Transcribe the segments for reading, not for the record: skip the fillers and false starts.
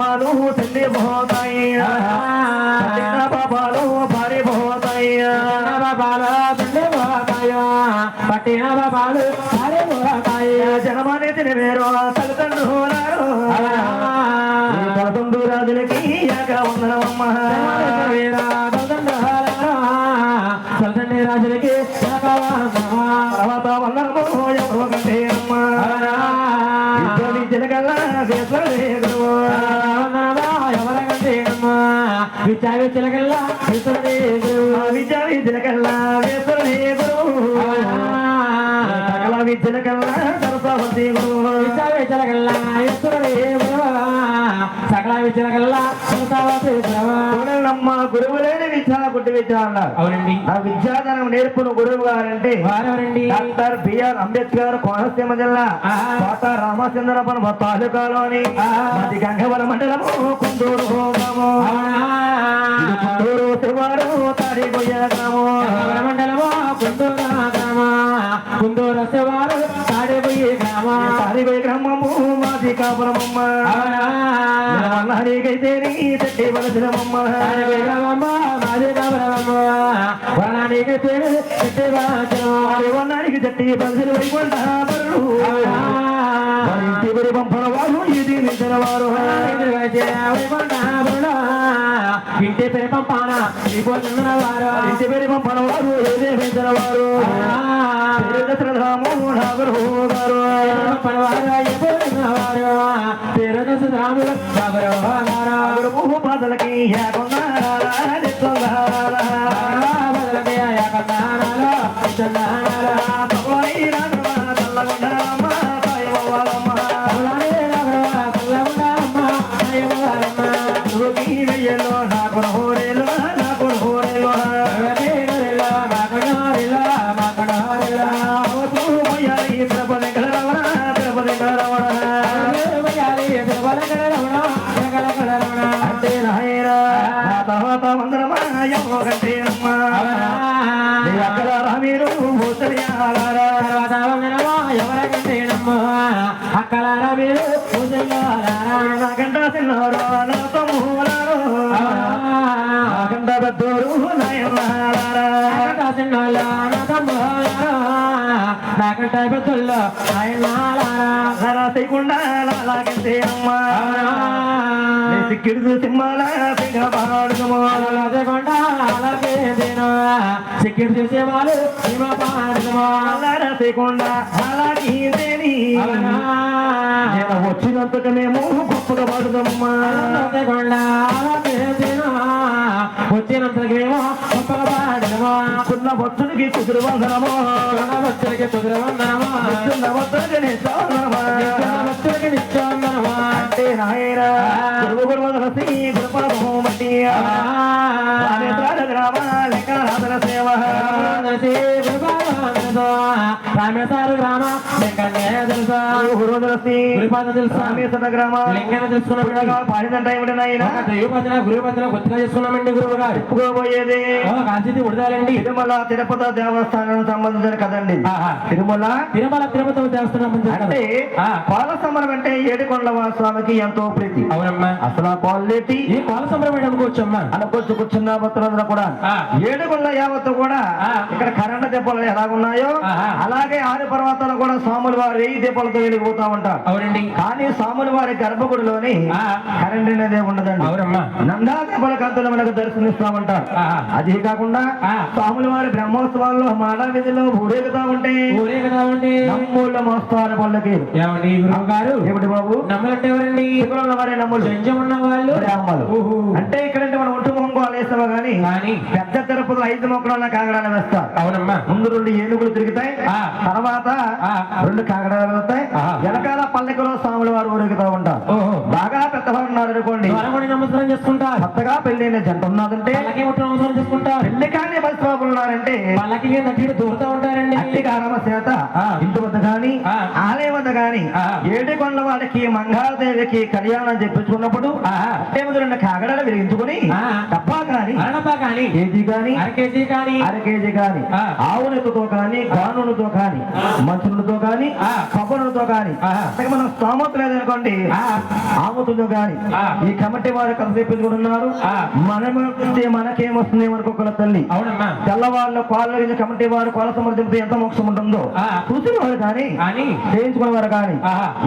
పాపాలు చెల్లి పోతాయి పట్టిన పాపాలు భారీ పోతాయి పట్టిన బాబాలు పారిపోతాయి జనమానే తిని వేరు తల్లిదండ్రులారు పదకొండు రాజులకి యాక వందనమ్మ తల్లిదండ్రి రాజులకి తర్వాత వందనము ఎవరు కంటే అమ్మ విద్యకల్లా ఎవరంటే విద్యావిద్యలకల్లా విద్యావిద్యలకల్లా వేసరే గురువు సకల విద్యలకల్లా సరస్వతి గురువు విద్యావిద్యలకల్లా సకల విద్యలకల్లా అమ్మ గురువు లేని విద్య గుడ్డి విద్య అన్నారు. అవునండి. ఆ విద్యాధనం నేర్పును గురువు గారంటే వారెవరండి? డాక్టర్ బిఆర్ అంబేద్కర్ కోనసీమ జిల్లా కోట రామచంద్రపురం తాలూకాలోని మధ్య గంగవరం మండలము కుందూరు గ్రామం. కుందూరు శివారు తాడిపోయే గ్రామం మండలము కుందూరు గ్రామ కుందూరు శివారు తాడిపోయే గ్రామ తాడిపోయే గ్రామము మాది కాపురమమ్మ హరికైతే నీ చెట్టి వలసినమ్మ మాది కాపురమ్మ వనానికి వనానికి చెట్టి వలసిన వైకుంఠారు ఇంటి గురి పంపన వారు ఇది నిజన వారు ఇంటి పేరు పంపాన వారు ఇంటి పేరు పంపన వారు ఏదే నిజన వారు రాము నాగరు గారు పేరు బాధలకి తర్వాత వందరమాయే అమ్మ అక్కడ రామీరు ఎవరకంటేనమ్మ అక్కలారా మీరు గంట తిన్నారు నా తమ్ములారు గంట పెద్దోరు నాకంట పెద్దోళ్ళు రాసేయకుండా అలాగే అమ్మ సిక్కిడు సింహాల పాడుమో అలాగే సిక్కిడు చూసే వాళ్ళు పాడుమో రాసేయకుండా అలాగే వచ్చినంతగా మేము గొప్పగా పాడుదమ్మా వచ్చినంతకేమో గొప్పగా పాడమో చిన్న భక్తుడికి కుదురు వందనమో భక్తులకి కుదురు వందనమో చిన్న భక్తుడికి భక్తులకి నిత్యోందనమో అంటే నాయన గురువు గురువదలసి గురుపాదమట్టి గ్రామ లెక్కనాథన సేవ రామేశ్వర గ్రామ గురువదలసి గురుపాద తెలుసు రామేశ్వర గ్రామ లింగన తెలుసుకున్న పాడిన టైం గురుపత్ర గుర్తుగా చేసుకున్నామండి గురువు గారు చెప్పుకోబోయేది కాల్చిది ఉడదాలండి తిరుమల తిరుపతి దేవస్థానానికి సంబంధించిన కదండి తిరుమల తిరుపతి దేవస్థానం అంటే పాల సమరం అంటే ఏడుకొండల స్వామికి ఎంతో ప్రీతి. అవునమ్మా. అసలు ఆ పాలేటి ఈ పాల సమరం అనుకోవచ్చమ్మా అనుకోవచ్చు కూర్చున్న భక్తులందరూ కూడా ఏడుకొండల యావత్తు కూడా ఇక్కడ కరెంట్ దీపాలు ఎలాగున్నాయో అలాగే 6 పర్వతాలు కూడా స్వాములు వారు 1000 దీపాలతో వెలిగిపోతా ఉంటారు. అవునండి. కానీ స్వాముల వారి గర్భగుడిలోని కరెంట్ అనేది ఉండదండి. అవునమ్మా. నందా దీపాల కాంతులు మనకు దర్శనిస్తా ఉంటారు. అది కాకుండా స్వాముల వారి బ్రహ్మోత్సవాల్లో మాల విధిలో ఊరేగుతా ఉంటే నమ్ముళ్ళ మోస్తారు పళ్ళకి. గురువు గారు ఏమిటి బాబు నమ్మలంటే ఎవరండి? వారే నమ్ములు ఉన్న వాళ్ళు బ్రాహ్మలు. అంటే ఇక్కడ మనం ఒంటి మొహం వేస్తామా గానీ పెద్ద తిరుపతిలో 5 మొక్కల కాగడాలు వేస్తారు. అవునమ్మా. ముందు 2 ఏనుగులు తిరుగుతాయి, తర్వాత 2 కాగడాలు వెళ్తాయి, వెనకాల పల్లెకలో స్వాముల వారు ఊరేగుతా ఉంటారు. బాగా పెద్దవారు ఉన్నారు అనుకోండి నమస్కారం చేసుకుంటారు. కొత్తగా పెళ్ళైన జంట ఉన్నదంటే నమస్కారం చేసుకుంటారు. పెళ్లి కానీ బలిస్వాములు ఉన్నారంటే వాళ్ళకి దూరుతూ ఉంటారండి. అట్టిగారమ చేత ఇంటి వద్ద గాని ఆలయం వద్ద గాని ఏడుకొండల వాడికి మంగాదేవికి కళ్యాణం చెప్పించుకున్నప్పుడు అట్టే 2 కాగడాలు వెలిగించుకుని డబ్బా కానీ కేజీ కానీ అర కేజీ కానీ ఆవునతో కానీ గానులతో కానీ మంచులతో కానీ కొబ్బరితో కానీ మనం స్తోమత లేదనుకోండి ఆముతులతో కానీ ఈ కమిటీ వారు కథ చెప్పించుకుంటున్నారు. మనమేస్తే మనకేమొస్తుంది మనకొకల తల్లి. అవునమ్మా. తెల్లవాళ్ళు పాలు కమిటీ వారు పాల సమర్థింపు ఎంత మోక్షం ఉంటుందో చూసిన వారు కానీ చేయించుకున్న వారు కానీ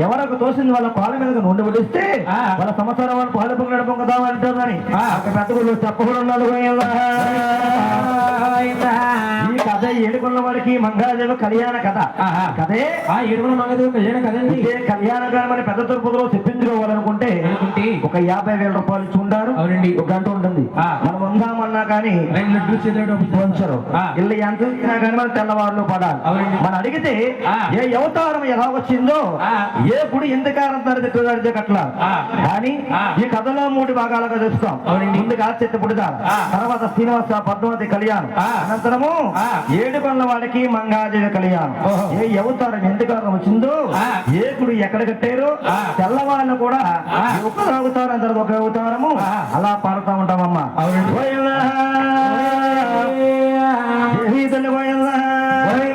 ఎవరికి తోసింది వాళ్ళ పాల మీద నుండి పడిస్తే వాళ్ళ సంవత్సరం వాళ్ళు పాలు పొంగడం పొంగదా అంటారని పెద్ద గుళ్ళు చెప్పకుండా ఉన్నాడు. ఈ కథ ఏడుకున్న వాడికి మంగళదేవి కళ్యాణ కథ కథే. ఏడుగుల మంగళదేవి కళ్యాణ కదండి. ఇదే కళ్యాణ మన పెద్ద తరపులో చెప్పించుకోవాలనుకుంటే ఒక 50,000 రూపాయలు ఇచ్చి ఉంటారు. అవునండి. ఒక గంట ఉంటుంది. మనం ఉందామన్నా కానీ వంచరు. ఇల్లు ఎంత ఇచ్చినా కానీ మన తెల్లవారులు పడాలి. మనం అడిగితే ఏ అవతారం ఎలా వచ్చిందో ఏ గుడి ఎందుకు అడిగే అట్లా కానీ ఈ కథలో 3 భాగాలుగా చూస్తాం. ముందుగా చిత్తపుడిదా, తర్వాత శ్రీనివాస పద్మావతి కళ్యాణం, అనంతరము ఏడుకొండల వాడికి మంగాదేవి కళ్యాణం. ఏ అవతారం ఎందుకు వచ్చిందో ఏ గుడి ఎక్కడ కట్టారో తెల్లవాళ్ళు కూడా ఒక అవతారం తర్వాత ఒక అవతారము అలా పాడుతూ ఉంటామమ్మా. దేవీ తల్లి పోయిందా